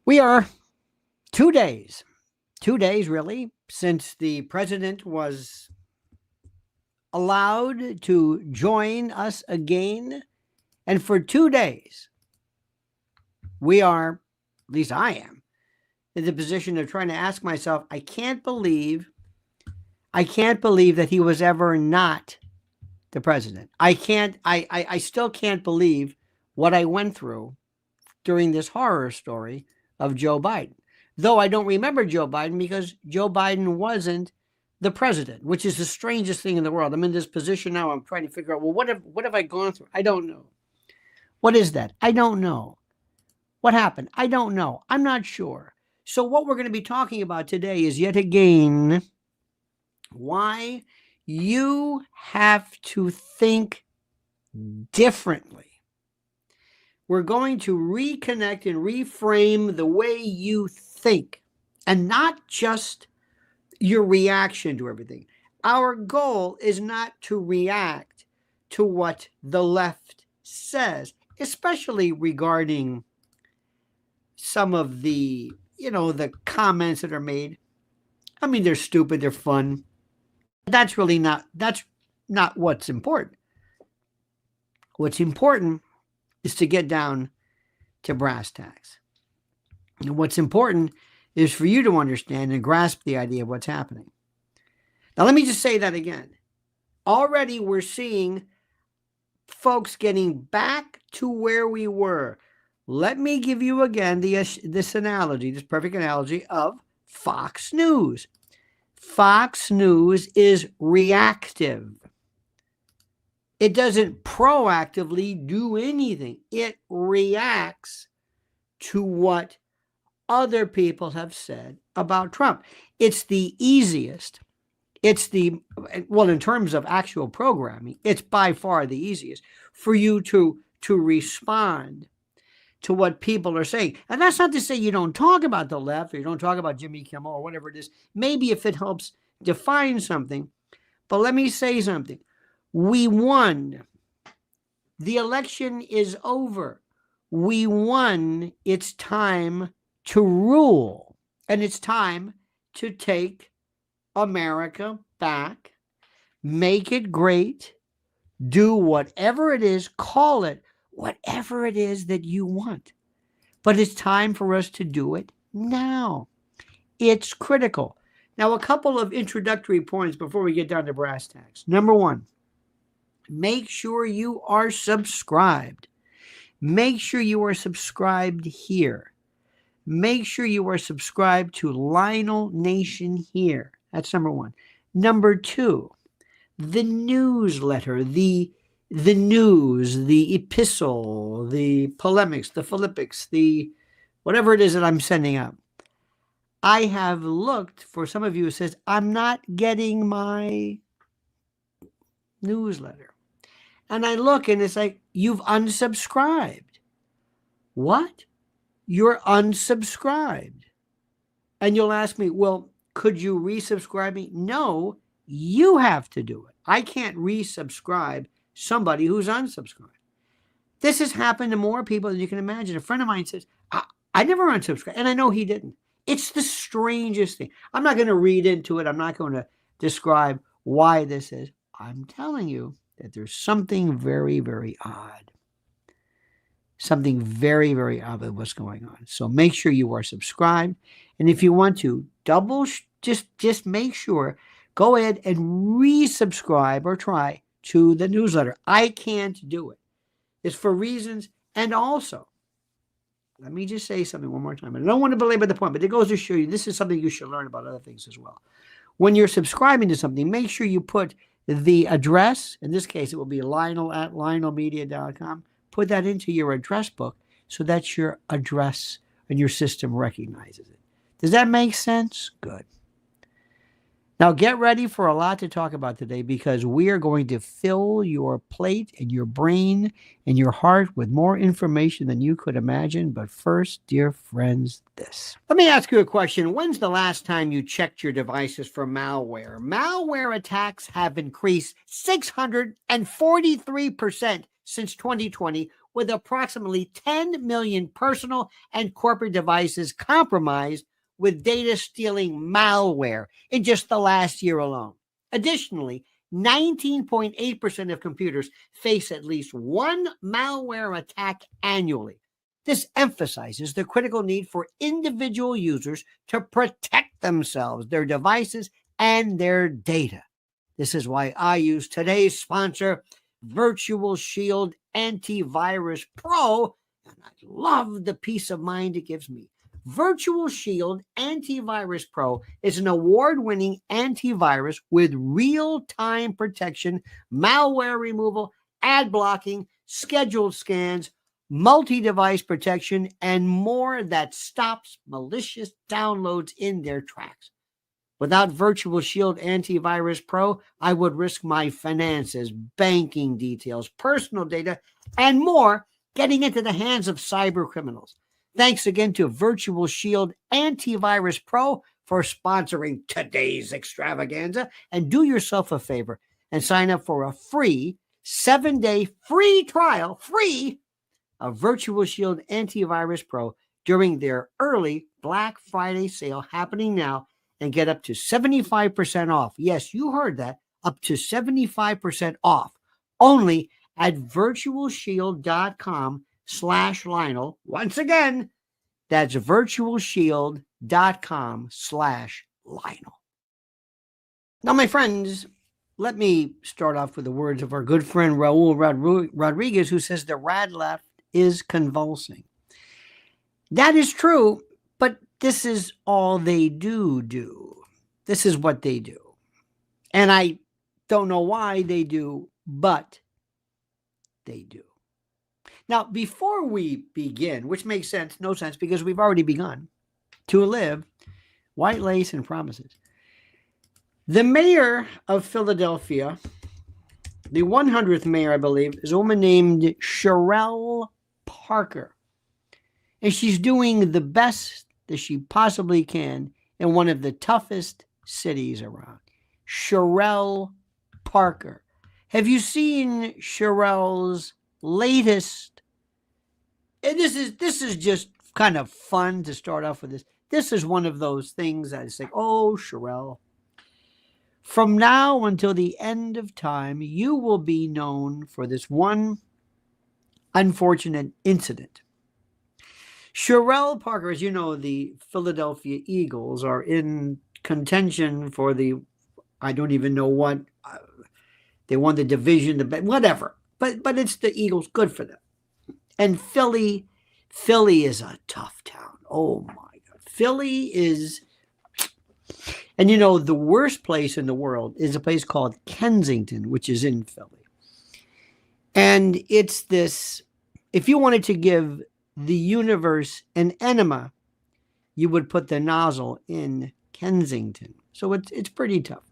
We are 2 days really, since the president was allowed to join us again. And for 2 days, we are, at least I am, in the position of trying to ask myself, I can't believe that he was ever not the president. I still can't believe what I went through during this horror story of Joe Biden. Though I don't remember Joe Biden because Joe Biden wasn't the president, which is the strangest thing in the world. I'm in this position now. I'm trying to figure out, well, what have I gone through? I don't know. What is that? I don't know. What happened? I don't know. I'm not sure. So what we're going to be talking about today is yet again why you have to think differently. We're going to reconnect and reframe the way you think and not just your reaction to everything. Our goal is not to react to what the left says, especially regarding some of the, the comments that are made. I mean, they're stupid, they're fun. That's not what's important. What's important is to get down to brass tacks. And what's important is for you to understand and grasp the idea of what's happening. Now, let me just say that again. Already we're seeing folks getting back to where we were. Let me give you again this analogy, this perfect analogy of Fox News. Fox News is reactive. It doesn't proactively do anything. It reacts to what other people have said about Trump. It's the easiest. In terms of actual programming, it's by far the easiest for you to respond to what people are saying. And that's not to say you don't talk about the left or you don't talk about Jimmy Kimmel or whatever it is. Maybe if it helps define something. But let me say something. We won. The election is over. We won. It's time to rule. And it's time to take America back, make it great, do whatever it is, call it whatever it is that you want. But it's time for us to do it now. It's critical. Now, a couple of introductory points before we get down to brass tacks. Number one, make sure you are subscribed. Make sure you are subscribed here. Make sure you are subscribed to Lionel Nation here. That's number one. Number two, the newsletter, the news, the epistle, the polemics, the philippics, the whatever it is that I'm sending out. I have looked for some of you who says, I'm not getting my newsletter. And I look and it's like, you've unsubscribed. What? You're unsubscribed. And you'll ask me, well, could you resubscribe me? No, you have to do it. I can't resubscribe somebody who's unsubscribed. This has happened to more people than you can imagine. A friend of mine says, I never unsubscribed. And I know he didn't. It's the strangest thing. I'm not going to read into it. I'm not going to describe why this is. I'm telling you that there's something very, very odd. Something very, very odd with what's going on. So make sure you are subscribed. And if you want to just make sure, go ahead and resubscribe or try to the newsletter. I can't do it. It's for reasons. And also, let me just say something one more time. I don't want to belabor the point, but it goes to show you this is something you should learn about other things as well. When you're subscribing to something, make sure you put the address. In this case, it will be Lionel@lionelmedia.com. Put that into your address book so that your address and your system recognizes it. Does that make sense? Good. Now get ready for a lot to talk about today because we are going to fill your plate and your brain and your heart with more information than you could imagine. But first, dear friends, this. Let me ask you a question. When's the last time you checked your devices for malware? Malware attacks have increased 643% since 2020, with approximately 10 million personal and corporate devices compromised with data stealing malware in just the last year alone. Additionally, 19.8% of computers face at least one malware attack annually. This emphasizes the critical need for individual users to protect themselves, their devices, and their data. This is why I use today's sponsor, Virtual Shield Antivirus Pro, and I love the peace of mind it gives me. Virtual Shield Antivirus Pro is an award-winning antivirus with real-time protection, malware removal, ad blocking, scheduled scans, multi-device protection, and more that stops malicious downloads in their tracks. Without Virtual Shield Antivirus Pro, I would risk my finances, banking details, personal data, and more getting into the hands of cyber criminals. Thanks again to Virtual Shield Antivirus Pro for sponsoring today's extravaganza. And do yourself a favor and sign up for a free 7-day free trial, of Virtual Shield Antivirus Pro during their early Black Friday sale happening now, and get up to 75% off. Yes, you heard that. Up to 75% off. Only at virtualshield.com/Lionel. Once again, that's virtualshield.com/Lionel. Now, my friends, let me start off with the words of our good friend Raul Rodriguez, who says the rad left is convulsing. That is true, but this is all they do. This is what they do. And I don't know why they do, but they do. Now, before we begin, which makes sense, no sense, because we've already begun to live white lace and promises. The mayor of Philadelphia, the 100th mayor, I believe, is a woman named Sherelle Parker. And she's doing the best that she possibly can in one of the toughest cities around. Sherelle Parker. Have you seen Sherelle's latest? And this is just kind of fun to start off with this. This is one of those things that is like, oh, Sherelle. From now until the end of time, you will be known for this one unfortunate incident. Sherelle Parker, as you know, the Philadelphia Eagles are in contention for the, I don't even know what, they won the division, whatever. But it's the Eagles, good for them. And Philly is a tough town. Oh my God. Philly is, and you know, the worst place in the world is a place called Kensington, which is in Philly. And it's this, if you wanted to give the universe an enema, you would put the nozzle in Kensington. So it's pretty tough.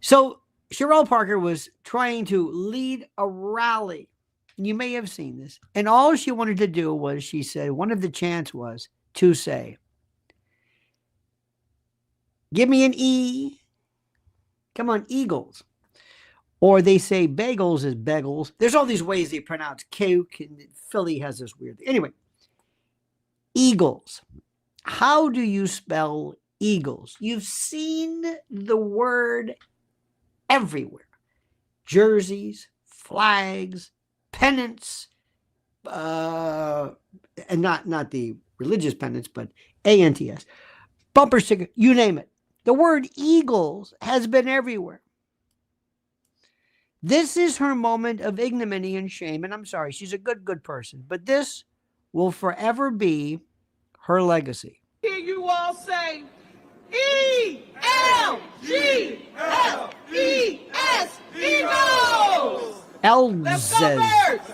So Sherelle Parker was trying to lead a rally. And you may have seen this. And all she wanted to do was, she said, one of the chants was to say, give me an E. Come on, Eagles. Or they say bagels is bagels. There's all these ways they pronounce coke, and Philly has this weird thing. Anyway, Eagles. How do you spell Eagles? You've seen the word everywhere. Jerseys, flags, pennants, and not the religious pennants, but ANTS, bumper sticker, you name it. The word Eagles has been everywhere. This is her moment of ignominy and shame, and I'm sorry, she's a good person, but this will forever be her legacy. Hear you all say, E-L-G-L-E-S, Eagles! Let's go Birds!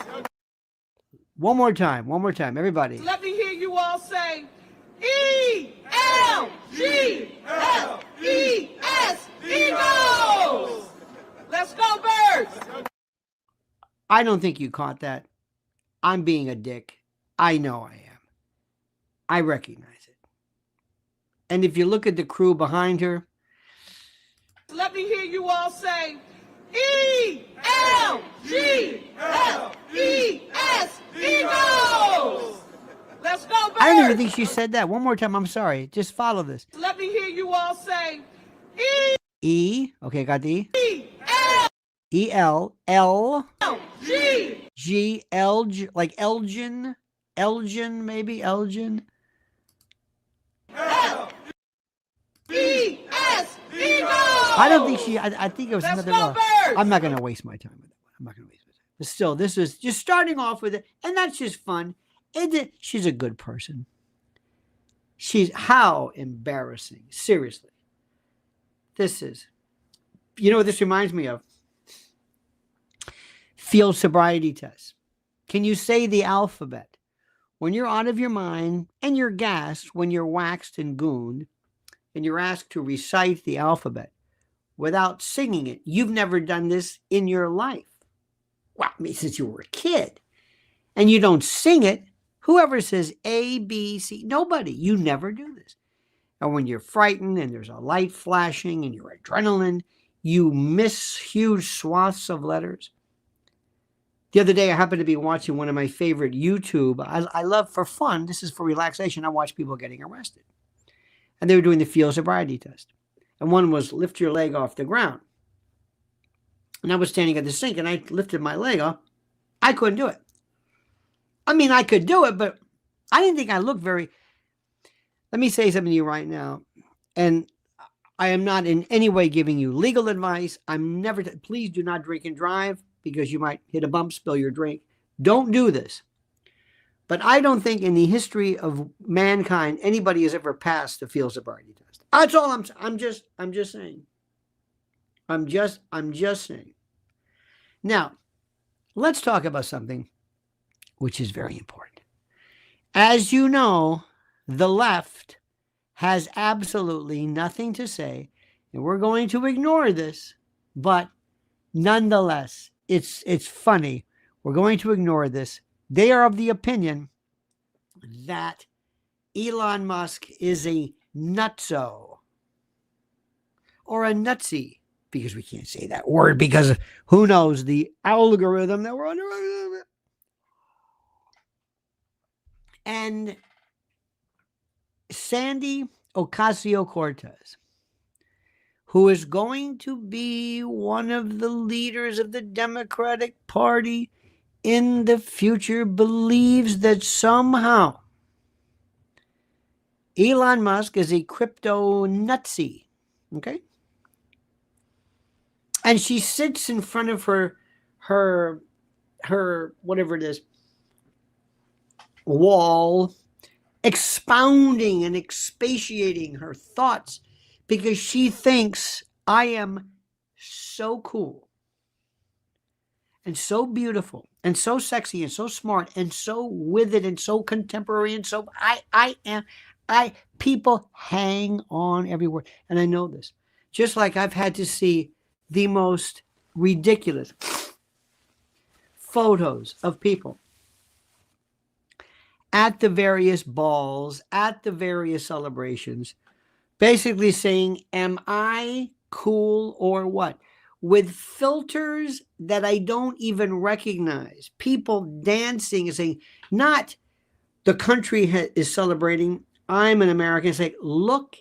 One more time, everybody. Let me hear you all say, E-L-G-L-E-S, Eagles! Let's go Birds! I don't think you caught that. I'm being a dick. I know I am. I recognize it. And if you look at the crew behind her, let me hear you all say, E-L-G-S-E-S, Eagles! Let's go, Birds! I don't even think she said that. One more time. I'm sorry. Just follow this. Let me hear you all say Okay, got the E. E-L-G! E-L-L-G-L-G, like Elgin. Elgin, maybe? Elgin. E-S, Eagles! I don't think I think it was Let's another. go, Birds! I'm not going to waste my time with that one. I'm not going to waste my time. But still, this is just starting off with it, and that's just fun. She's a good person. How embarrassing. Seriously. This is, you know what this reminds me of? Field sobriety tests. Can you say the alphabet? When you're out of your mind and you're gassed, when you're waxed and gooned, and you're asked to recite the alphabet without singing it, you've never done this in your life. Well, I mean, since you were a kid, and you don't sing it, whoever says A, B, C, nobody, you never do this. And when you're frightened and there's a light flashing and your adrenaline, you miss huge swaths of letters. The other day, I happened to be watching one of my favorite YouTube. I love for fun. This is for relaxation. I watch people getting arrested. And they were doing the field sobriety test. And one was lift your leg off the ground. And I was standing at the sink and I lifted my leg up. I couldn't do it. I mean, I could do it, but I didn't think I looked very... Let me say something to you right now. And I am not in any way giving you legal advice. Please do not drink and drive because you might hit a bump, spill your drink. Don't do this. But I don't think in the history of mankind, anybody has ever passed the field sobriety test. That's all I'm just saying. I'm just saying. Now, let's talk about something which is very important. As you know, the left has absolutely nothing to say, and we're going to ignore this, but nonetheless, it's funny. We're going to ignore this. They are of the opinion that Elon Musk is a nutso or a nutsy, because we can't say that word because who knows the algorithm that we're under. And Sandy Ocasio-Cortez, who is going to be one of the leaders of the Democratic Party in the future, believes that somehow Elon Musk is a crypto nutsy. Okay? And she sits in front of her whatever it is, wall, expounding and expatiating her thoughts because she thinks I am so cool and so beautiful and so sexy and so smart and so with it and so contemporary and so people hang on every word. And I know this. Just like I've had to see the most ridiculous photos of people at the various balls, at the various celebrations, basically saying, am I cool or what? With filters that I don't even recognize. People dancing and saying, not the country is celebrating, I'm an American. Say, look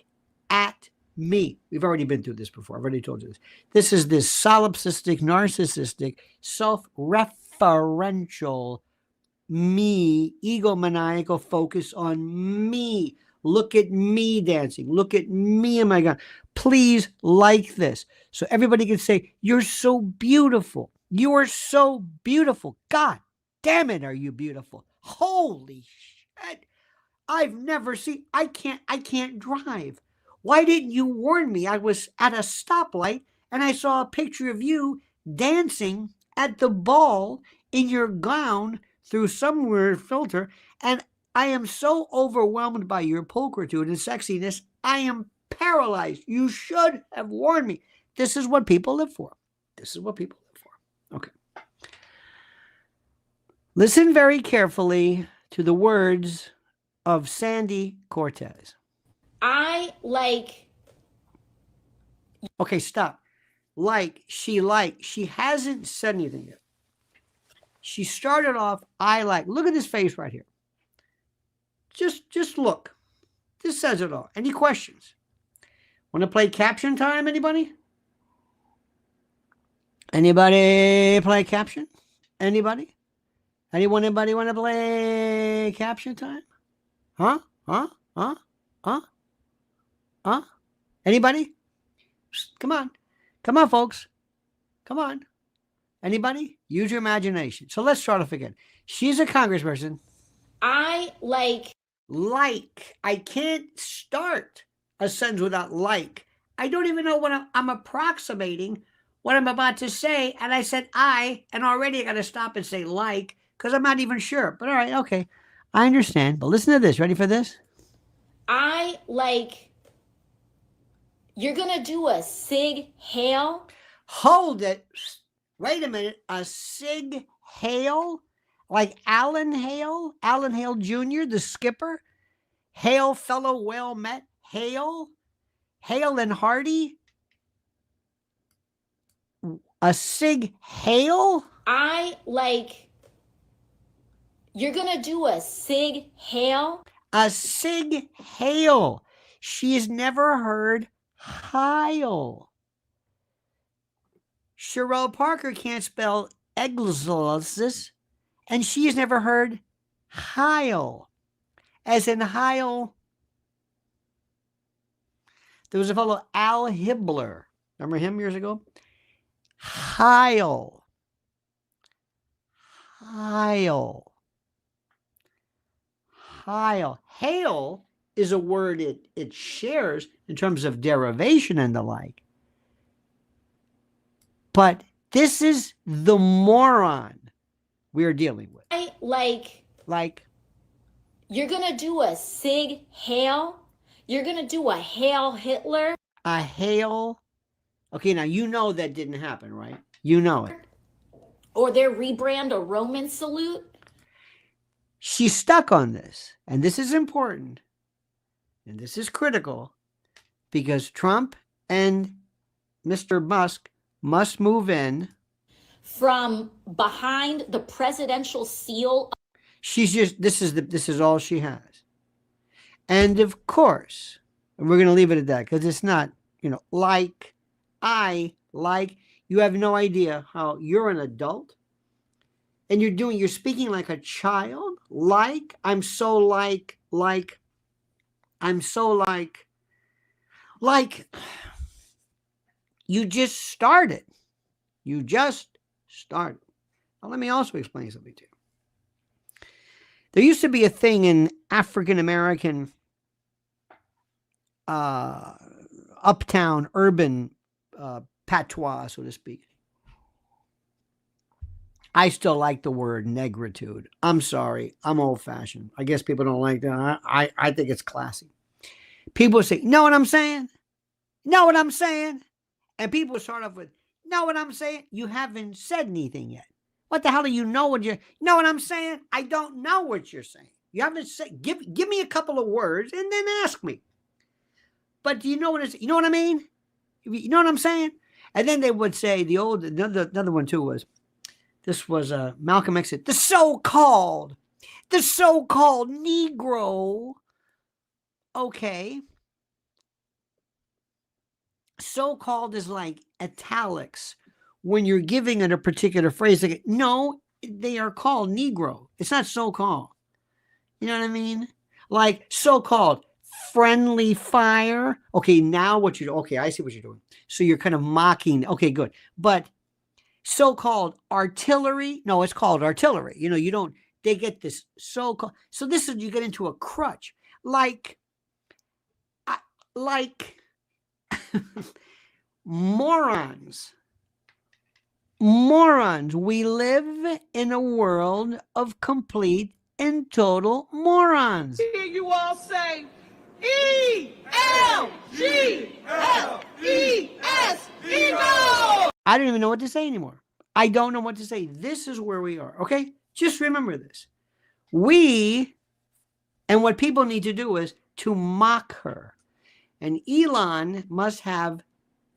at me. We've already been through this before. I've already told you this. This is this solipsistic, narcissistic, self-referential, me, egomaniacal focus on me. Look at me dancing. Look at me. Oh my God. Please like this. So everybody can say, you're so beautiful. You are so beautiful. God damn it, are you beautiful? Holy shit. I've never seen, I can't drive. Why didn't you warn me? I was at a stoplight and I saw a picture of you dancing at the ball in your gown through some weird filter, and I am so overwhelmed by your pulchritude and sexiness, I am paralyzed. You should have warned me. This is what people live for. This is what people live for. Okay. Listen very carefully to the words of Sandy Cortez. I like... Okay, stop. She hasn't said anything yet. She started off, I like. Look at this face right here. Just look. This says it all. Any questions? Want to play caption time, anybody? Anybody play caption? Anybody? Anybody want to play caption time? Huh? Anybody? Come on. Come on, folks. Come on. Anybody? Use your imagination. So let's start off again. She's a congressperson. I like. I can't start a sentence without like. I don't even know what I'm approximating what I'm about to say. And I said and already I got to stop and say like, because I'm not even sure. But all right, okay. I understand. But listen to this. Ready for this? I like. You're going to do a sig hail? Hold it. Wait a minute. A sig hail? Like Alan Hale Jr., the skipper? Hail, fellow well met. Hale and Hardy? A sig hail? I like. You're going to do a sig hail? A sig hail. She's never heard Heil. Sherelle Parker can't spell exosis, and she's never heard Heil. As in Heil. There was a fellow, Al Hibbler. Remember him years ago? Heil. Heil. Heil. Hail is a word it shares in terms of derivation and the like. But this is the moron we're dealing with. I like. You're going to do a sig hail? You're going to do a hail Hitler? A hail. Okay, now you know that didn't happen, right? You know it. Or their rebrand a Roman salute? She's stuck on this. And this is important. And this is critical. Because Trump and Mr. Musk must move in. From behind the presidential seal. She's just, this is all she has. And of course, and we're going to leave it at that because it's not, like, you have no idea how you're an adult and you're speaking like a child. I'm so like, you just started. Now, let me also explain something to you. There used to be a thing in African American uptown urban patois, so to speak. I still like the word negritude. I'm sorry. I'm old-fashioned. I guess people don't like that. I think it's classy. People say, know what I'm saying? Know what I'm saying? And people start off with, know what I'm saying? You haven't said anything yet. What the hell do you know what I'm saying? I don't know what you're saying. You haven't said, give me a couple of words and then ask me. But do you know what you know what I mean? You know what I'm saying? And then they would say another one too was, this was Malcolm X said, the so-called Negro. Okay. So-called is like italics. When you're giving it a particular phrase, like, no, they are called Negro. It's not so-called. You know what I mean? Like so-called friendly fire. Okay, now okay, I see what you're doing. So you're kind of mocking. Okay, good. But so-called artillery. No, it's called artillery. They get this so-called. So this is, you get into a crutch. Like morons. We live in a world of complete and total morons. Hear you all say E-L-G-L-E-S, Eagles! I don't even know what to say anymore. I don't know what to say. This is where we are, okay? Just remember this. And what people need to do is to mock her. And Elon must have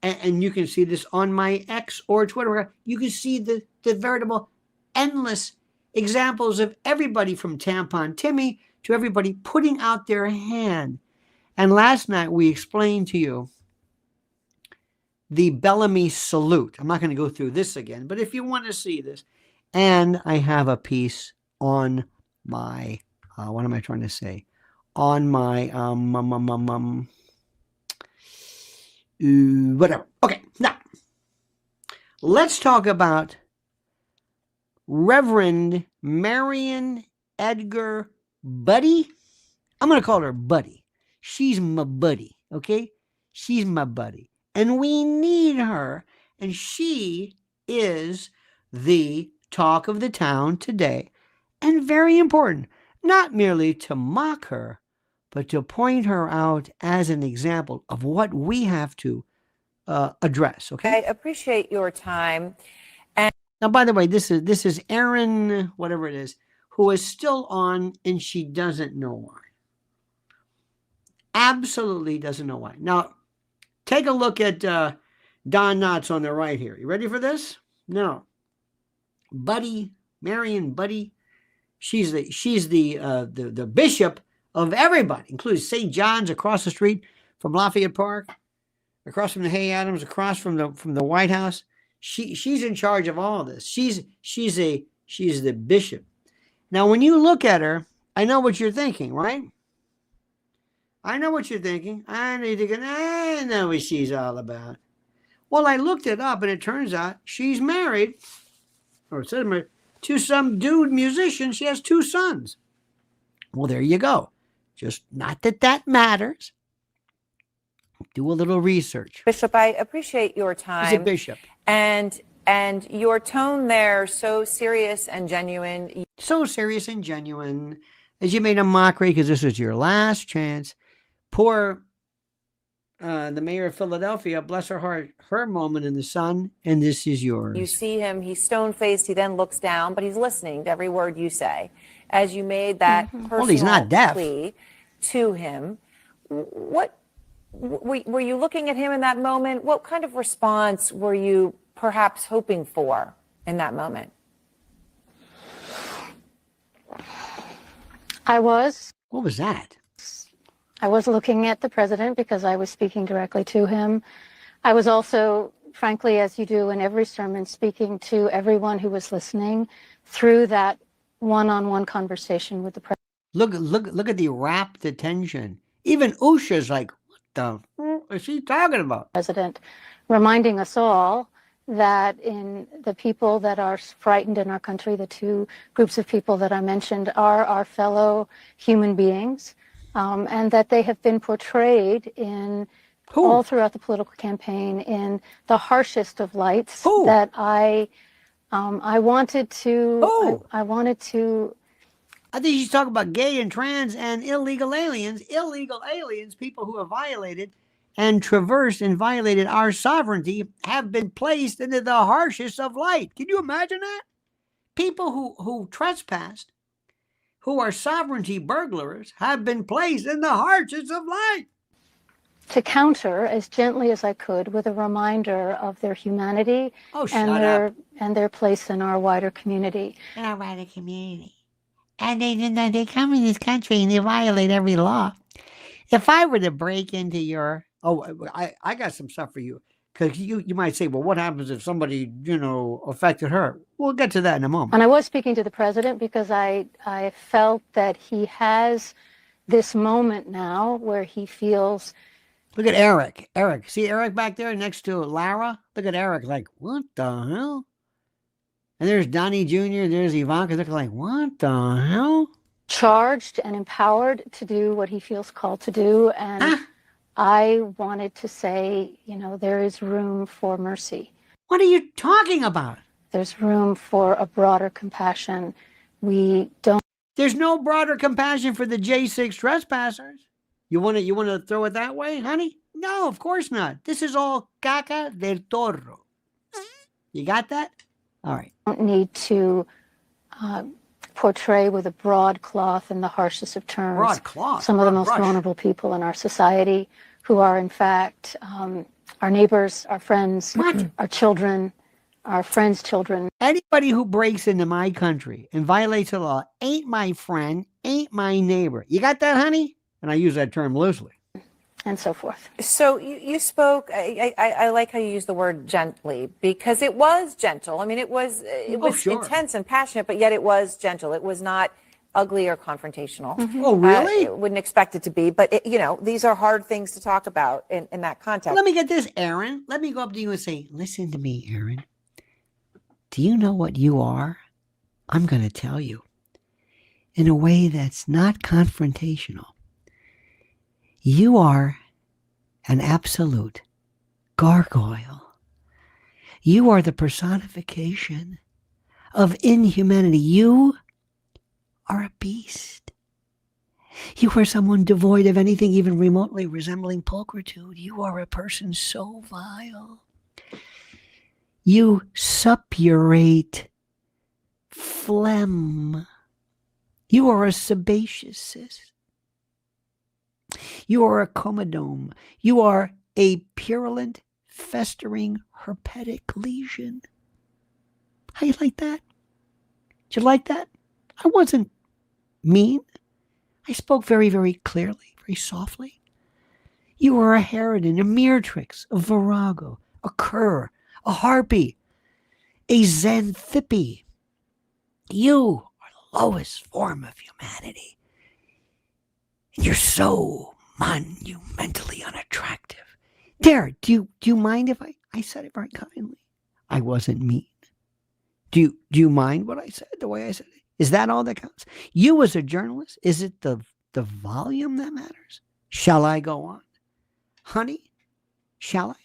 and you can see this on my X or Twitter. You can see the veritable endless examples of everybody from Tampon Timmy to everybody putting out their hand. And last night we explained to you the Bellamy salute. I'm not going to go through this again, but if you want to see this, and I have a piece on my, what am I trying to say? On my, whatever. Okay, now, let's talk about Reverend Mariann Edgar Budde. I'm going to call her Buddy. She's my buddy, okay? She's my buddy. And we need her. And she is the talk of the town today. And very important, not merely to mock her, but to point her out as an example of what we have to address, okay? I appreciate your time. Now, by the way, this is Erin, whatever it is, who is still on, and she doesn't know why. Absolutely doesn't know why. Now, take a look at Don Knotts on the right here. You ready for this? No. Budde, Mariann Budde, she's the bishop of everybody, including St. John's across the street from Lafayette Park, across from the Hay Adams, across from the White House. She's in charge of all of this. She's the bishop. Now, when you look at her, I know what you're thinking, right? I know what you're thinking. I know what she's all about. Well, I looked it up, and it turns out she's married, or it says married, to some dude musician. She has 2 sons. Well, there you go. Just not that matters. Do a little research. Bishop, I appreciate your time. He's a bishop. And your tone there, so serious and genuine. So serious and genuine. As you made a mockery because this was your last chance. Poor the mayor of Philadelphia, bless her heart, her moment in the sun, and this is yours. You see him, he's stone-faced, he then looks down, but he's listening to every word you say. As you made that personal he's not deaf. plea to him, what were you looking at him in that moment? What kind of response were you perhaps hoping for in that moment? I was. What was that? I was looking at the president because I was speaking directly to him. I was also, frankly, as you do in every sermon, speaking to everyone who was listening through that one-on-one conversation with the president. Look at the rapt attention. Even Usha's like, what the is she talking about? President, reminding us all that in the people that are frightened in our country, the 2 groups of people that I mentioned are our fellow human beings. And that they have been portrayed in all throughout the political campaign in the harshest of lights. That I wanted to. I wanted to. I think she's talking about gay and trans and illegal aliens. Illegal aliens, people who have violated and traversed and violated our sovereignty, have been placed into the harshest of light. Can you imagine that? People who trespassed, who are sovereignty burglars, have been placed in the harshest of light. To counter as gently as I could with a reminder of their humanity and their place in our wider community. In our wider community. And they come in this country and they violate every law. If I were to break into your... I got some stuff for you. Because you might say, well, what happens if somebody, affected her? We'll get to that in a moment. And I was speaking to the president because I felt that he has this moment now where he feels... Look at Eric. See Eric back there next to Lara? Look at Eric like, what the hell? And there's Donnie Jr., there's Ivanka. They're like, what the hell? Charged and empowered to do what he feels called to do. And I wanted to say, there is room for mercy. What are you talking about? There's room for a broader compassion. There's no broader compassion for the J6 trespassers. You want to throw it that way, honey? No, of course not. This is all caca del toro. You got that? All right. Don't need to portray with a broad cloth in the harshest of terms broad cloth, some of the most vulnerable people in our society who are in fact our neighbors, our friends, What? our children, our friends' children. Anybody who breaks into my country and violates the law ain't my friend, ain't my neighbor. You got that, honey? And I use that term loosely. And so forth. So you spoke, I like how you use the word gently, because it was gentle. I mean, it was Sure. intense and passionate, but yet it was gentle. It was not ugly or confrontational. Oh, really? Wouldn't expect it to be, but these are hard things to talk about in that context. Let me get this, Aaron. Let me go up to you and say, listen to me, Aaron. Do you know what you are? I'm going to tell you in a way that's not confrontational. You are an absolute gargoyle. You are the personification of inhumanity. You are a beast. You are someone devoid of anything even remotely resembling pulchritude. You are a person so vile. You suppurate phlegm. You are a sebaceous cyst. You are a comedome. You are a purulent, festering, herpetic lesion. How you like that? Did you like that? I wasn't mean. I spoke very, very clearly, very softly. You are a harridan, a meretrix, a virago, a cur, a harpy, a xanthippe. You are the lowest form of humanity. And you're so monumentally unattractive. There, do you mind if I said it very kindly? I wasn't mean. Do you mind what I said, the way I said it? Is that all that counts? You as a journalist, is it the volume that matters? Shall I go on? Honey, shall I?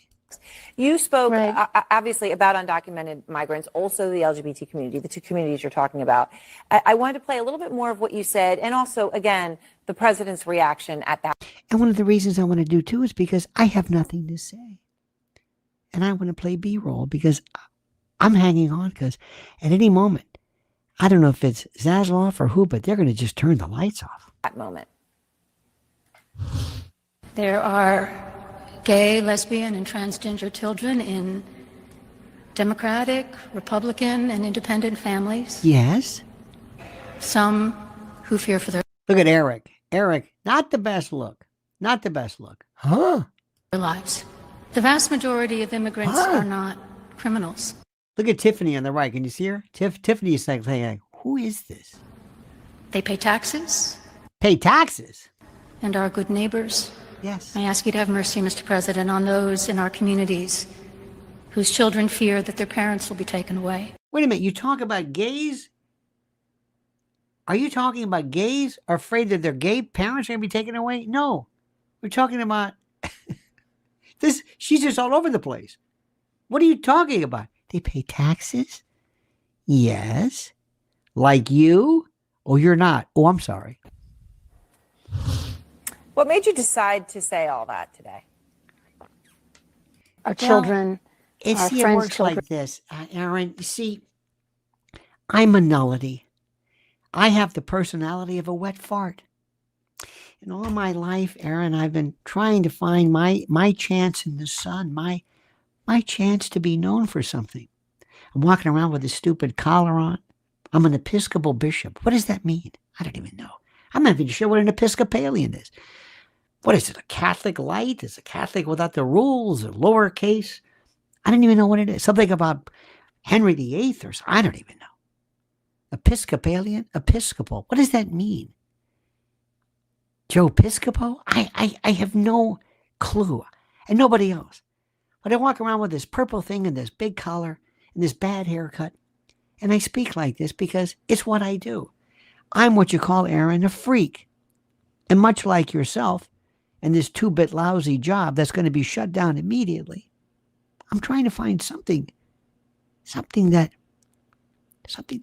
You spoke Right. Obviously about undocumented migrants, also the LGBT community, the two communities you're talking about. I wanted to play a little bit more of what you said, and also, again, the president's reaction at that. And one of the reasons I want to do too is because I have nothing to say. And I want to play B-roll because I'm hanging on, because at any moment, I don't know if it's Zaslav or who, but they're going to just turn the lights off. That moment. There are gay, lesbian, and transgender children in Democratic, Republican, and independent families. Yes. Some who fear for their Look at Eric. Eric, not the best look. Not the best look. Huh? lives. The vast majority of immigrants are not criminals. Look at Tiffany on the right. Can you see her? Tiffany is saying, who is this? They pay taxes Pay taxes? and are good neighbors. Yes. I ask you to have mercy, Mr. President, on those in our communities whose children fear that their parents will be taken away. Wait a minute. You talk about gays? Are you talking about gays are afraid that their gay parents are going to be taken away? No. We're talking about this. She's just all over the place. What are you talking about? They pay taxes? Yes. Like you? Oh, you're not. Oh, I'm sorry. What made you decide to say all that today? Our children, It our see, it friends' works children. like this, Aaron. You see, I'm a nullity. I have the personality of a wet fart. And all my life, Aaron, I've been trying to find my chance in the sun, my chance to be known for something. I'm walking around with a stupid collar on. I'm an Episcopal bishop. What does that mean? I don't even know. I'm not even sure what an Episcopalian is. What is it, a Catholic light? Is a Catholic without the rules, or lowercase? I don't even know what it is. Something about Henry VIII or something. I don't even know. Episcopalian? Episcopal. What does that mean? Joe Piscopo? I have no clue. And nobody else. But I walk around with this purple thing and this big collar and this bad haircut. And I speak like this because it's what I do. I'm what you call, Aaron, a freak. And much like yourself and this 2-bit lousy job that's going to be shut down immediately, I'm trying to find something that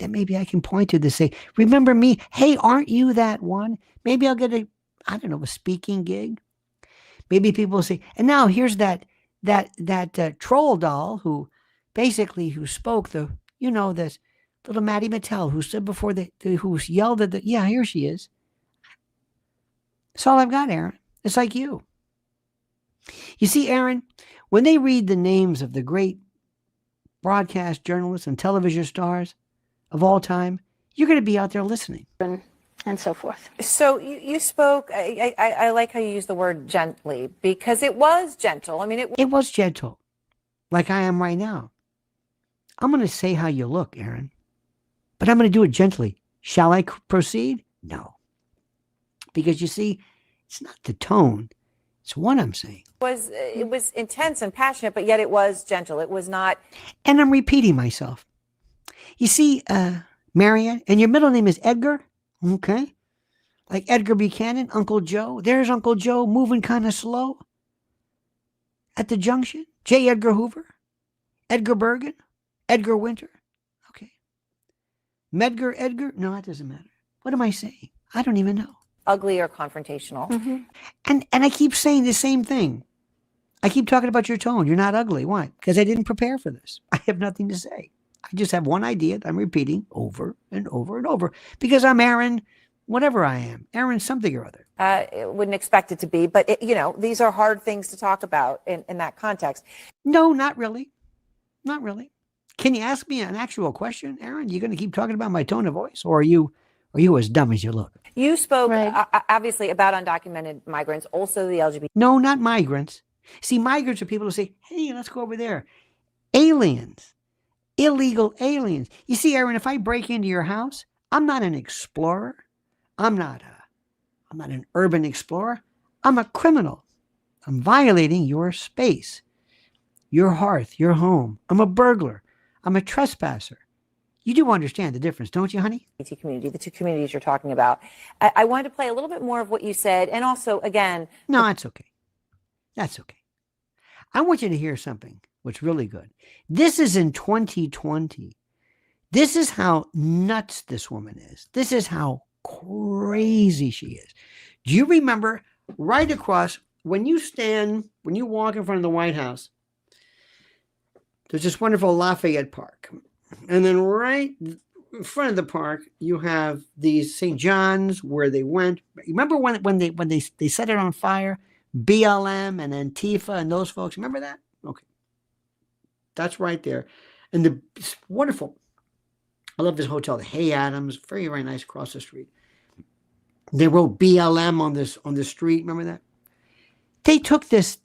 maybe I can point to say, remember me? Hey, aren't you that one? Maybe I'll get a speaking gig. Maybe people will say, and now here's that troll doll who spoke this little Maddie Mattel who stood before who yelled at yeah, here she is. That's all I've got, Aaron. It's like you. You see, Aaron, when they read the names of the great broadcast journalists and television stars of all time, you're going to be out there listening. And so forth. So you spoke, I like how you use the word gently, because it was gentle. I mean, it was gentle, like I am right now. I'm going to say how you look, Aaron, but I'm going to do it gently. Shall I proceed? No. Because you see, it's not the tone. It's what I'm saying. It was intense and passionate, but yet it was gentle. It was not. And I'm repeating myself. You see, Mariann, and your middle name is Edgar? Okay. Like Edgar Buchanan, Uncle Joe. There's Uncle Joe moving kind of slow at the junction. J. Edgar Hoover, Edgar Bergen, Edgar Winter. Okay. Medgar, Edgar. No, that doesn't matter. What am I saying? I don't even know. Ugly or confrontational. Mm-hmm. And I keep saying the same thing. I keep talking about your tone. You're not ugly. Why? Because I didn't prepare for this. I have nothing to say. I just have one idea that I'm repeating over and over and over because I'm Aaron, whatever I am, Aaron something or other. Wouldn't expect it to be, but these are hard things to talk about in that context. No, not really. Not really. Can you ask me an actual question, Aaron? You going to keep talking about my tone of voice, or are you as dumb as you look? You spoke Right. Obviously about undocumented migrants, also the LGBT. No, not migrants. See, migrants are people who say, hey, let's go over there. Aliens. Illegal aliens. You see, Aaron, if I break into your house, I'm not an explorer. I'm not an urban explorer. I'm a criminal. I'm violating your space, your hearth, your home. I'm a burglar. I'm a trespasser. You do understand the difference, don't you, honey? Community, the two communities you're talking about. I wanted to play a little bit more of what you said, and also, again. No, that's okay. That's okay. I want you to hear something what's really good. This is in 2020. This is how nuts this woman is. This is how crazy she is. Do you remember right across, when you walk in front of the White House, there's this wonderful Lafayette Park. And then right in front of the park, you have these St. John's where they went. Remember when they set it on fire? BLM and Antifa and those folks. Remember that? Okay. That's right there. And it's wonderful. I love this hotel, the Hay Adams, very, very nice across the street. They wrote BLM on the street. Remember that? They took this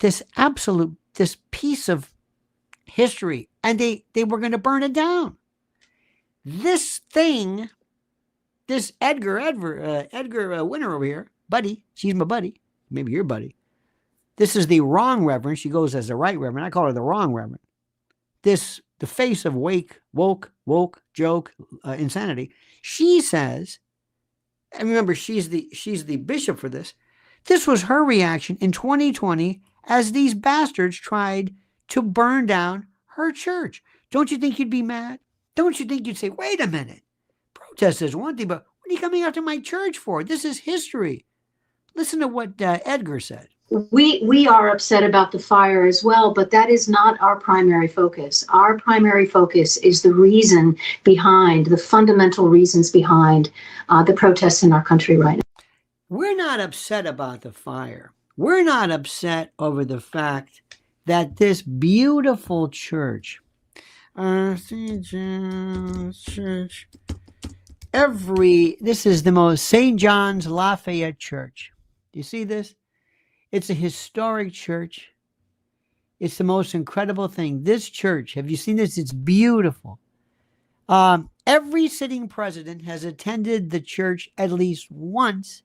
piece of history and they were going to burn it down. This thing, this Edgar Winter over here, buddy, she's my buddy, maybe your buddy. This is the wrong reverend. She goes as the right reverend. I call her the wrong reverend. The face of woke, joke, insanity. She says, and remember, she's the bishop for this. This was her reaction in 2020 as these bastards tried to burn down her church. Don't you think you'd be mad? Don't you think you'd say, wait a minute, protest is one thing, but what are you coming after my church for? This is history. Listen to what Edgar said. We are upset about the fire as well, but that is not our primary focus. Our primary focus is the reason behind, the fundamental reasons behind the protests in our country right now. We're not upset about the fire. We're not upset over the fact that this beautiful church, St. John's Church, this is the most St. John's Lafayette Church. You see this? It's a historic church. It's the most incredible thing. This church, have you seen this? It's beautiful. Every sitting president has attended the church at least once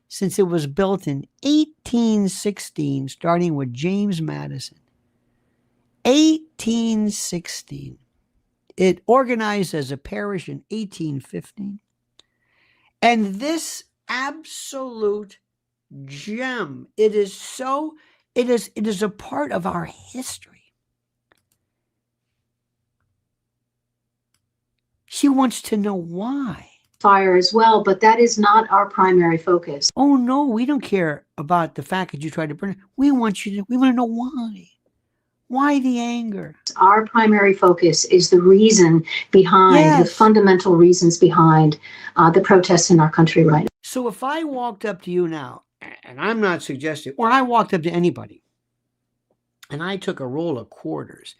since it was built in 1816, starting with James Madison. 1816. It organized as a parish in 1815. And this absolute gem, it is a part of our history. She wants to know why. Fire as well, but that is not our primary focus. Oh no, we don't care about the fact that you tried to burn it. We want to know why. Why the anger? Our primary focus is the reason behind, the fundamental reasons behind the protests in our country right now. So if I walked up to you now, and I'm not suggesting, or I walked up to anybody, and I took a roll of quarters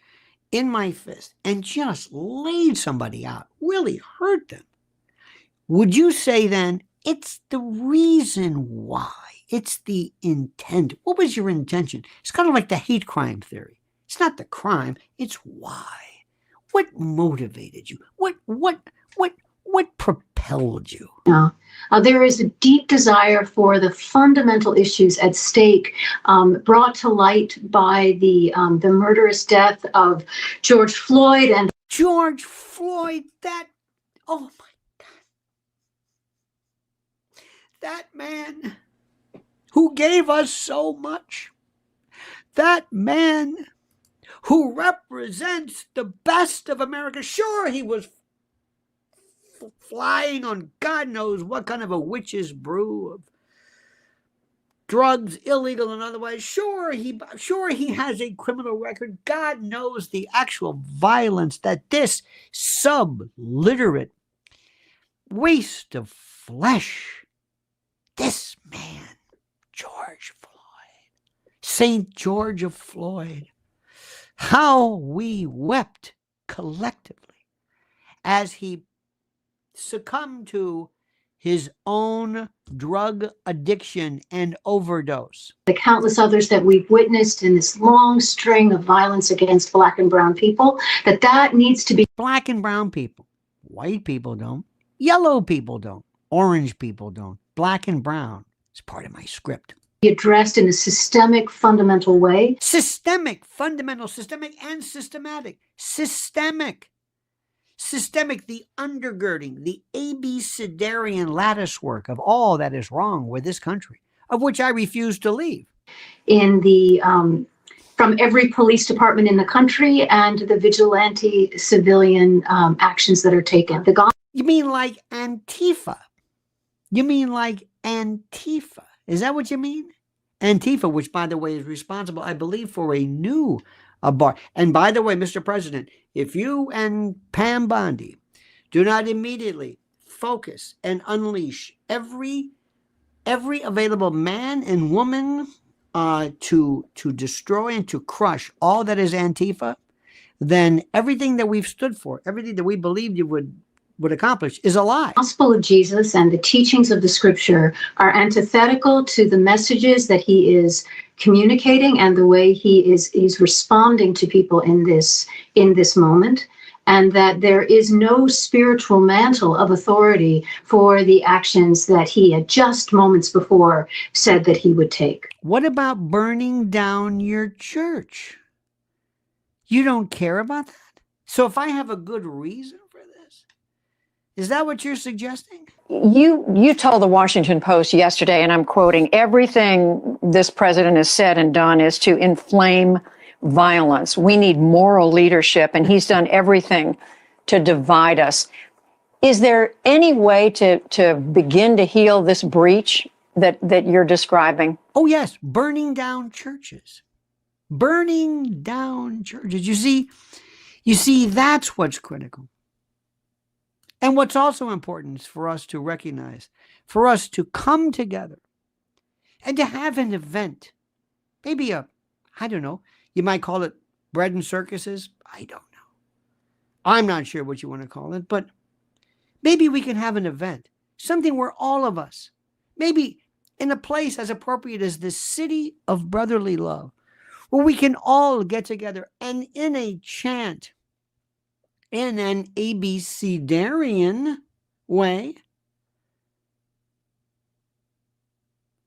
in my fist and just laid somebody out, really hurt them, would you say then it's the reason why? It's the intent. What was your intention? It's kind of like the hate crime theory. It's not the crime, it's why. What motivated you? What propelled you? There is a deep desire for the fundamental issues at stake, brought to light by the murderous death of George Floyd. And George Floyd, oh my God. That man who gave us so much. That man who represents the best of America. Sure, he was flying on God knows what kind of a witch's brew of drugs, illegal and otherwise. Sure, he has a criminal record. God knows the actual violence that this subliterate waste of flesh, this man, George Floyd, St. George of Floyd, how we wept collectively as he succumbed to his own drug addiction and overdose. The countless others that we've witnessed in this long string of violence against Black and brown people, that needs to be. Black and brown people. White people don't. Yellow people don't. Orange people don't. Black and brown. It's part of my script. Addressed in a systemic, fundamental way. Systemic, fundamental, systemic, and systematic. Systemic. Systemic, the undergirding, the abecedarian lattice work of all that is wrong with this country, of which I refuse to leave. In the from every police department in the country and the vigilante civilian actions that are taken. You mean like Antifa? You mean like Antifa? Is that what you mean? Antifa, which by the way is responsible, I believe, for a new bar. And by the way, Mr. President, if you and Pam Bondi do not immediately focus and unleash every available man and woman to destroy and to crush all that is Antifa, then everything that we've stood for, everything that we believed you would accomplish is a lie. The gospel of Jesus and the teachings of the scripture are antithetical to the messages that he is communicating and the way he's responding to people in this moment, and that there is no spiritual mantle of authority for the actions that he had just moments before said that he would take. What about burning down your church? You don't care about that? So if I have a good reason for this, is that what you're suggesting? You told the Washington Post yesterday, and I'm quoting, everything this president has said and done is to inflame violence. We need moral leadership, and he's done everything to divide us. Is there any way to begin to heal this breach that you're describing? Oh, yes. Burning down churches. Burning down churches. You see, that's what's critical. And what's also important is for us to recognize, for us to come together and to have an event. Maybe I don't know, you might call it bread and circuses. I don't know. I'm not sure what you want to call it, but maybe we can have an event, something where all of us, maybe in a place as appropriate as the city of brotherly love, where we can all get together and in a chant, in an abecedarian way,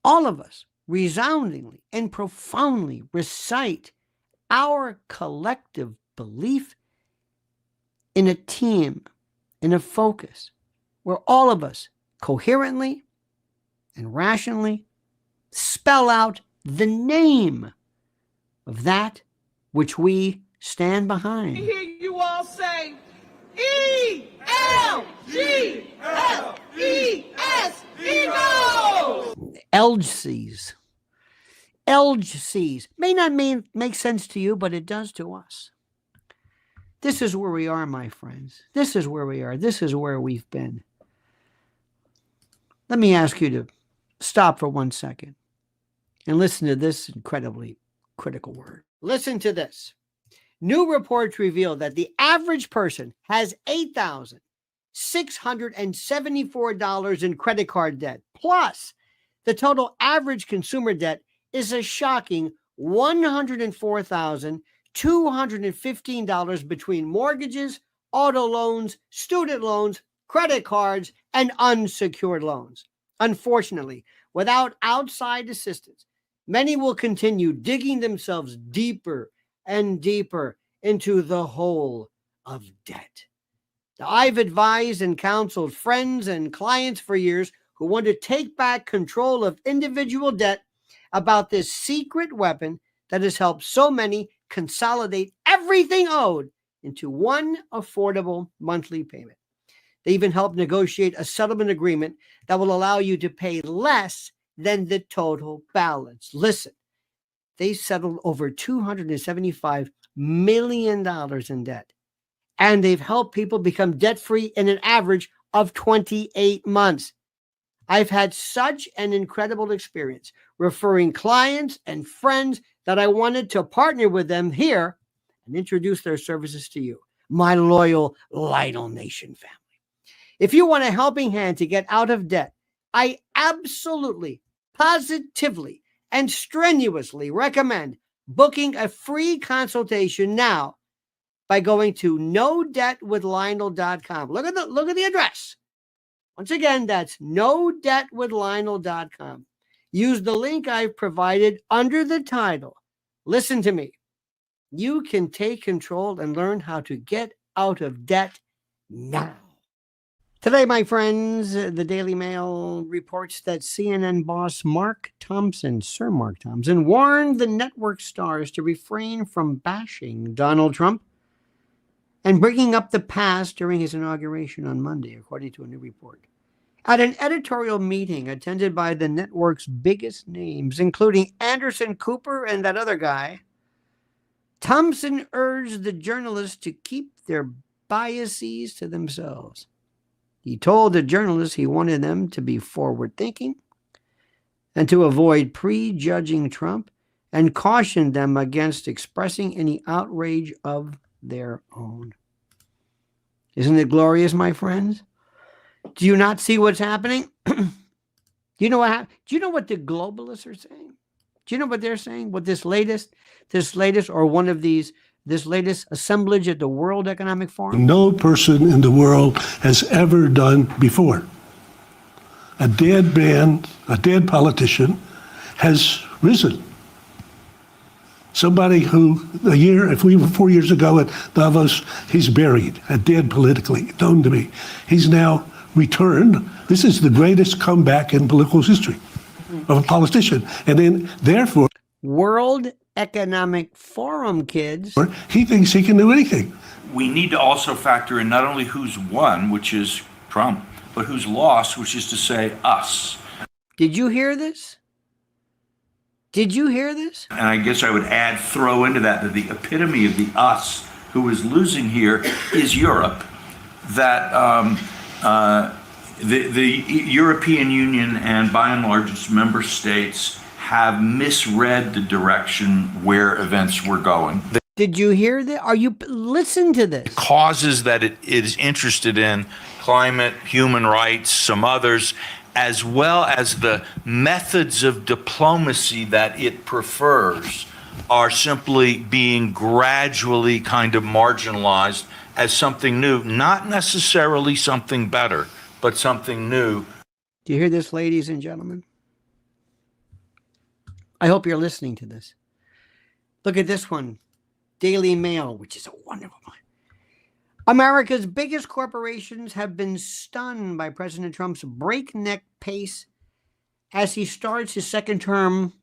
all of us resoundingly and profoundly recite our collective belief in a team, in a focus, where all of us coherently and rationally spell out the name of that which we stand behind. I hear you all say, E-L-G-L-E-S, Eagles! LGCs. LGCs. May not make sense to you, but it does to us. This is where we are, my friends. This is where we are. This is where we've been. Let me ask you to stop for 1 second and listen to this incredibly critical word. Listen to this. New reports reveal that the average person has $8,674 in credit card debt. Plus, the total average consumer debt is a shocking $104,215 between mortgages, auto loans, student loans, credit cards, and unsecured loans. Unfortunately, without outside assistance, many will continue digging themselves deeper and deeper into the hole of debt. I've advised and counseled friends and clients for years who want to take back control of individual debt about this secret weapon that has helped so many consolidate everything owed into one affordable monthly payment. They even helped negotiate a settlement agreement that will allow you to pay less than the total balance. Listen, they settled over $275 million in debt, and they've helped people become debt-free in an average of 28 months. I've had such an incredible experience referring clients and friends that I wanted to partner with them here and introduce their services to you, my loyal Lionel Nation family. If you want a helping hand to get out of debt, I absolutely, positively, and strenuously recommend booking a free consultation now by going to nodebtwithlionel.com. Look at the address. Once again, that's nodebtwithlionel.com. Use the link I've provided under the title. Listen to me. You can take control and learn how to get out of debt now. Today, my friends, the Daily Mail reports that CNN boss Sir Mark Thompson, warned the network stars to refrain from bashing Donald Trump and bringing up the past during his inauguration on Monday, according to a new report. At an editorial meeting attended by the network's biggest names, including Anderson Cooper and that other guy, Thompson urged the journalists to keep their biases to themselves. He told the journalists he wanted them to be forward-thinking and to avoid prejudging Trump, and cautioned them against expressing any outrage of their own. Isn't it glorious, my friends? Do you not see what's happening? Do you know what the globalists are saying? Do you know what they're saying? What this latest assemblage at the World Economic Forum? No person in the world has ever done before. A dead man, a dead politician, has risen. Somebody who, if we were 4 years ago at Davos, he's buried, dead politically, known to me. He's now returned. This is the greatest comeback in political history of a politician. And then, therefore, World Economic Forum, kids. He thinks he can do anything. We need to also factor in not only who's won, which is Trump, but who's lost, which is to say us. Did you hear this? Did you hear this? And I guess I would throw into that the epitome of the us who is losing here is Europe. That the European Union and by and large its member states have misread the direction where events were going. Did you hear that? Listen to this. The causes that it is interested in, climate, human rights, some others, as well as the methods of diplomacy that it prefers, are simply being gradually kind of marginalized as something new, not necessarily something better, but something new. Do you hear this, ladies and gentlemen? I hope you're listening to this. Look at this one. Daily Mail, which is a wonderful one. America's biggest corporations have been stunned by President Trump's breakneck pace as he starts his second term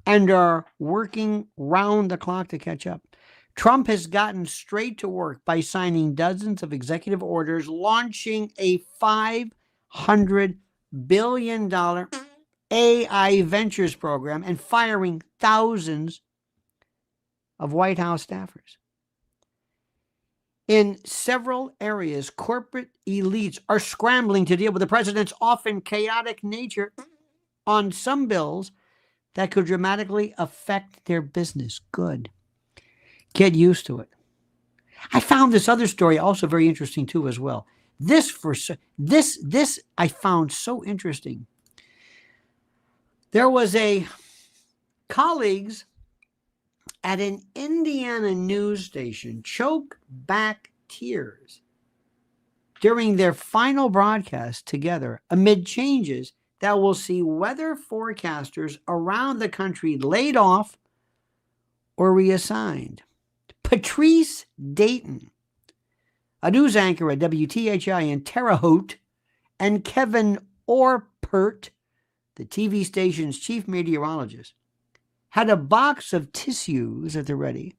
and are working round the clock to catch up. Trump has gotten straight to work by signing dozens of executive orders, launching a $500 billion AI Ventures program, and firing thousands of White House staffers. In several areas, corporate elites are scrambling to deal with the president's often chaotic nature on some bills that could dramatically affect their business. Good. Get used to it. I found this other story also very interesting too as well. This I found so interesting. There was a colleagues at an Indiana news station choke back tears during their final broadcast together amid changes that will see weather forecasters around the country laid off or reassigned. Patrice Dayton, a news anchor at WTHI in Terre Haute, and Kevin Orpert, the TV station's chief meteorologist, had a box of tissues at the ready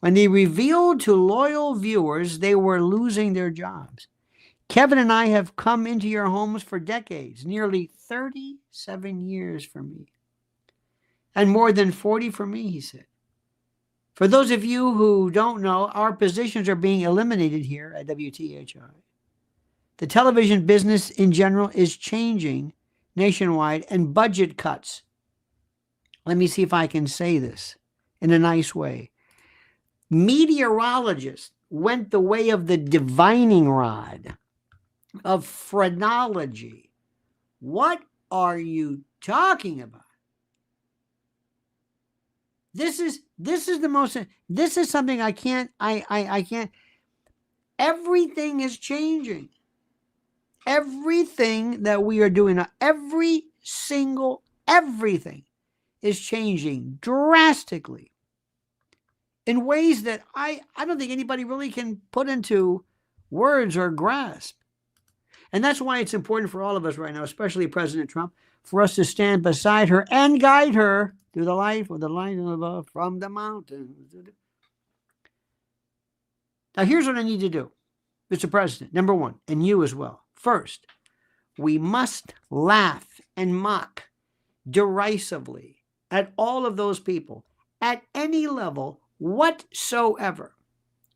when they revealed to loyal viewers they were losing their jobs. Kevin and I have come into your homes for decades, nearly 37 years for me, and more than 40 for me, he said. For those of you who don't know, our positions are being eliminated here at WTHI. The television business in general is changing nationwide, and budget cuts. Let me see if I can say this in a nice way. Meteorologists went the way of the divining rod, of phrenology. What are you talking about? This is something I can't. Everything is changing. Everything that we are doing now, everything is changing drastically in ways that I don't think anybody really can put into words or grasp. And that's why it's important for all of us right now, especially President Trump, for us to stand beside her and guide her through the life with the light above from the mountains. Now, here's what I need to do, Mr. President. Number one, and you as well. First, we must laugh and mock derisively at all of those people at any level whatsoever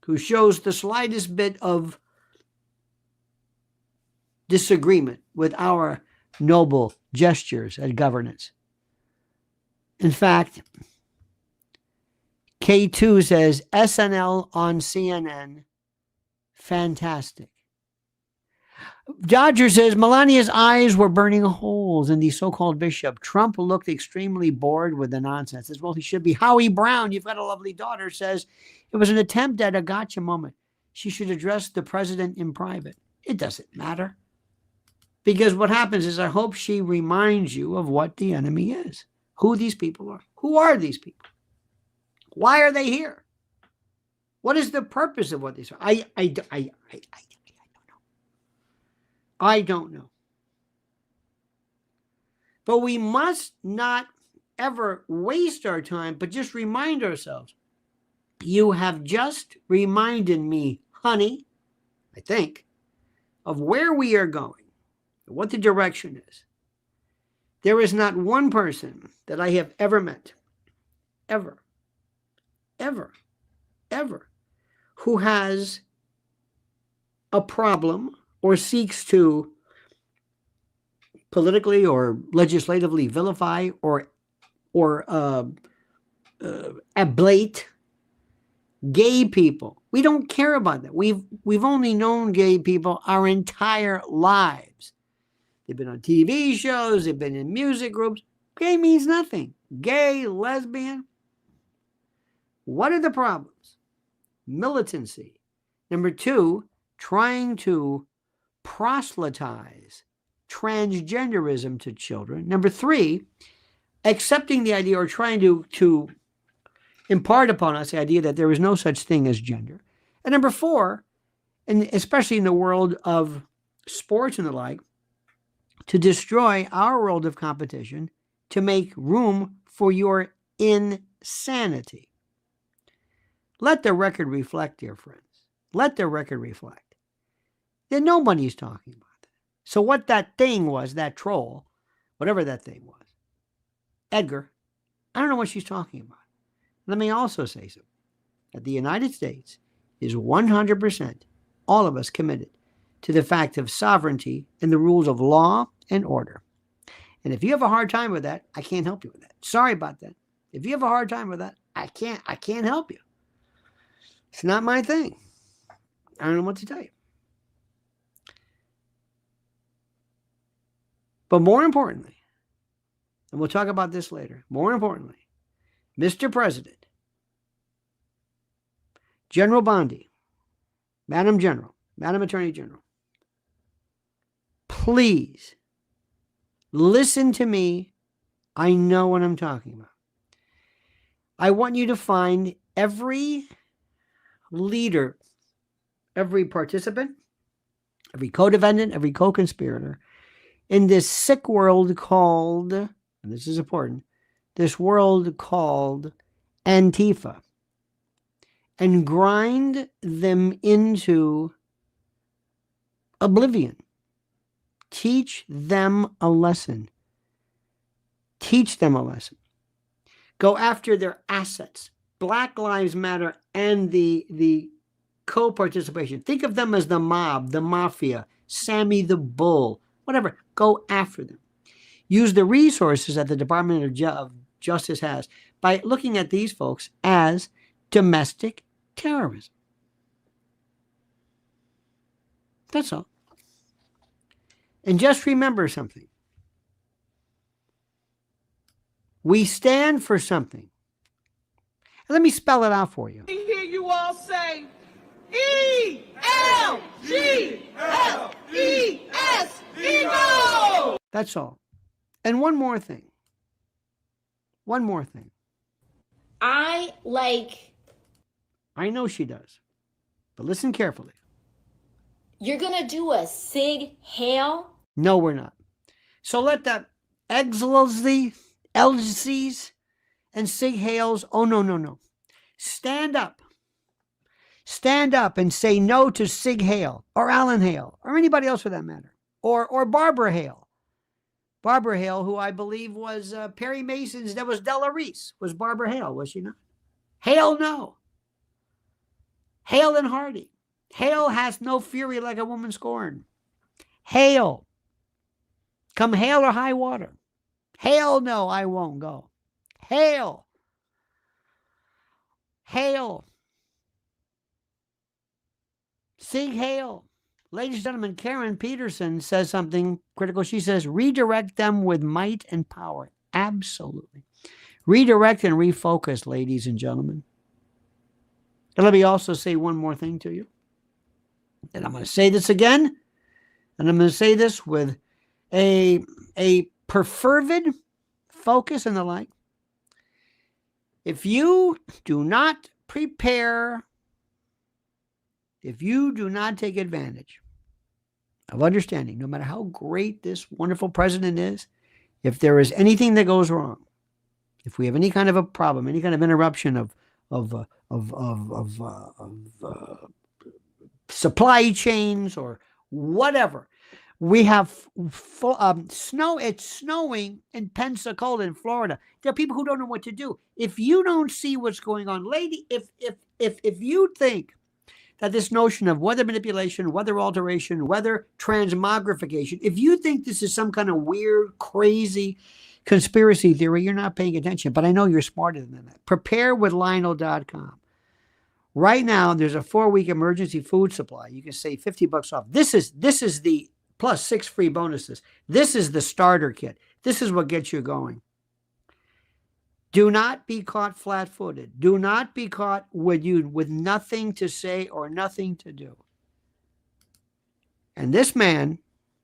who shows the slightest bit of disagreement with our noble gestures at governance. In fact, K2 says SNL on CNN, fantastic. Dodger says Melania's eyes were burning holes in the so-called bishop. Trump looked extremely bored with the nonsense. As well, he should be. Howie Brown, you've got a lovely daughter, says it was an attempt at a gotcha moment. She should address the president in private. It doesn't matter. Because what happens is I hope she reminds you of what the enemy is, who these people are. Who are these people? Why are they here? What is the purpose of what they are? I don't know. But we must not ever waste our time, but just remind ourselves. You have just reminded me, honey, I think, of where we are going, what the direction is. There is not one person that I have ever met, ever, who has a problem or seeks to politically or legislatively vilify or ablate gay people. We don't care about that. We've only known gay people our entire lives. They've been on TV shows, they've been in music groups. Gay means nothing. Gay, lesbian. What are the problems? Militancy. Number two, trying to proselytize transgenderism to children. Number three, accepting the idea or trying to impart upon us the idea that there is no such thing as gender. And number four, and especially in the world of sports and the like, to destroy our world of competition to make room for your insanity. Let the record reflect, dear friends. Let the record reflect that nobody's talking about that. So what that thing was, that troll, whatever that thing was, Edgar, I don't know what she's talking about. Let me also say something. That the United States is 100%, all of us, committed to the fact of sovereignty and the rules of law and order. And if you have a hard time with that, I can't help you with that. Sorry about that. If you have a hard time with that, I can't help you. It's not my thing. I don't know what to tell you. But more importantly, and we'll talk about this later, more importantly, Mr. President, General Bondi, Madam General, Madam Attorney General, please listen to me. I know what I'm talking about. I want you to find every leader, every participant, every co-defendant, every co-conspirator in this sick world called, and this is important, this world called Antifa, and grind them into oblivion. Teach them a lesson. Teach them a lesson. Go after their assets. Black Lives Matter and the co-participation. Think of them as the mob, the mafia, Sammy the Bull, whatever. Go after them. Use the resources that the Department of Justice has by looking at these folks as domestic terrorism. That's all. And just remember something. We stand for something. And let me spell it out for you. I hear you all say, E-L-G-L-E-S, ego! That's all. And one more thing. One more thing. I know she does. But listen carefully. you're gonna do a Sig Hail? No, we're not. So let the excellency, LGCs, and Sig Hails, oh, no. Stand up. Stand up and say no to Sig Hail or Alan Hale or anybody else for that matter. Or Barbara Hale. Barbara Hale, who I believe was Perry Mason's, that was Della Reese, was Barbara Hale, was she not? Hale, no. Hale and Hardy. Hale has no fury like a woman scorned. Hale. Come hail or high water. Hale, no, I won't go. Hale. Hale. Sig Hale. Ladies and gentlemen, Karen Peterson says something critical. She says, redirect them with might and power. Absolutely. Redirect and refocus, ladies and gentlemen. And let me also say one more thing to you. And I'm going to say this again. And I'm going to say this with a perfervid focus and the like. If you do not prepare, if you do not take advantage of understanding, no matter how great this wonderful president is, if there is anything that goes wrong, if we have any kind of a problem, any kind of interruption of supply chains or whatever, we have snow. It's snowing in Pensacola in Florida. There are people who don't know what to do. If you don't see what's going on, lady, if you think that this notion of weather manipulation, weather alteration, weather transmogrification, if you think this is some kind of weird, crazy conspiracy theory, you're not paying attention. But I know you're smarter than that. Preparewithlionel.com. Right now, there's a 4-week emergency food supply. You can save $50 off. This is the plus 6 free bonuses. This is the starter kit. This is what gets you going. Do not be caught flat-footed. Do not be caught with nothing to say or nothing to do. And this man,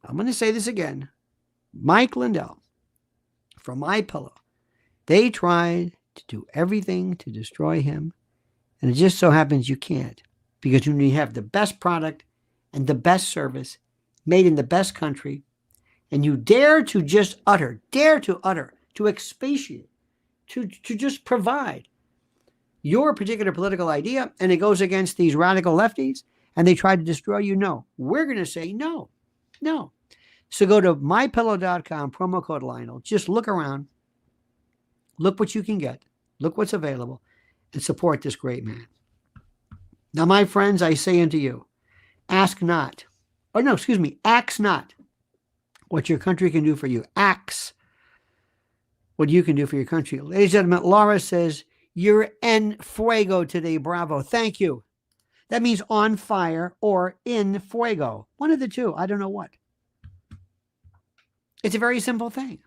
I'm going to say this again, Mike Lindell, from MyPillow, they tried to do everything to destroy him. And it just so happens you can't, because when you have the best product and the best service made in the best country, and you dare to expatiate, to just provide your particular political idea, and it goes against these radical lefties, and they try to destroy you, no. We're going to say no. So go to mypillow.com, promo code Lionel. Just look around. Look what you can get. Look what's available. And support this great man. Now, my friends, I say unto you, ask not what your country can do for you. Ask what you can do for your country. Ladies and gentlemen, Laura says, you're en fuego today. Bravo. Thank you. That means on fire or in fuego. One of the two. I don't know what. It's a very simple thing.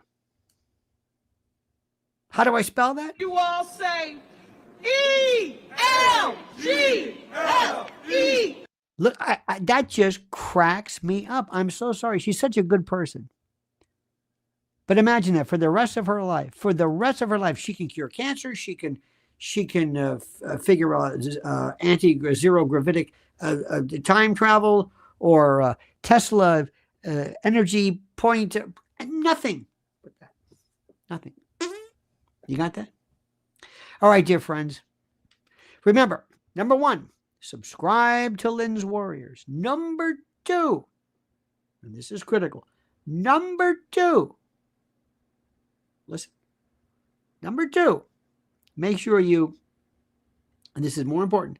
How do I spell that? You all say E-L-G-L-E. Look, that just cracks me up. I'm so sorry. She's such a good person. But imagine that for the rest of her life. For the rest of her life, she can cure cancer. She can figure out anti-zero gravitic time travel or Tesla energy point. Nothing but that. Nothing. You got that? All right, dear friends. Remember, number 1, subscribe to Lynn's Warriors. Number 2, and this is critical. Number 2, listen. Number 2, make sure you, and this is more important,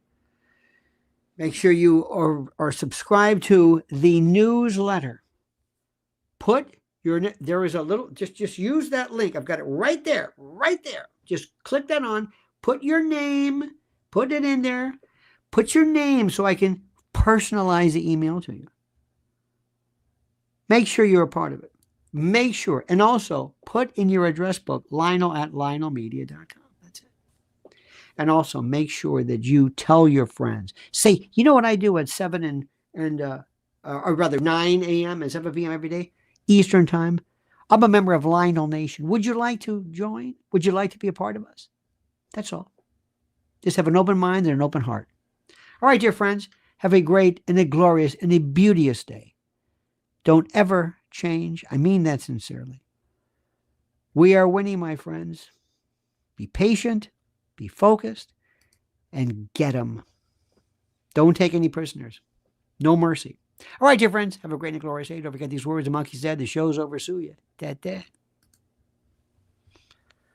make sure you are subscribed to the newsletter. There is a little, just use that link. I've got it right there. Just click that on, put your name, put it in there, put your name so I can personalize the email to you. Make sure you're a part of it. Make sure, and also put in your address book, Lionel@lionelmedia.com. That's it. And also make sure that you tell your friends. Say, you know what I do at 7 or rather 9 a.m. and 7 p.m. every day? Eastern time. I'm a member of Lionel Nation. Would you like to join? Would you like to be a part of us? That's all. Just have an open mind and an open heart. All right, dear friends, have a great and a glorious and a beauteous day. Don't ever change. I mean that sincerely. We are winning, my friends. Be patient, be focused, and get them. Don't take any prisoners. No mercy. All right, dear friends, have a great and glorious day. Don't forget these words the monkey said. The show's over. Sue ya.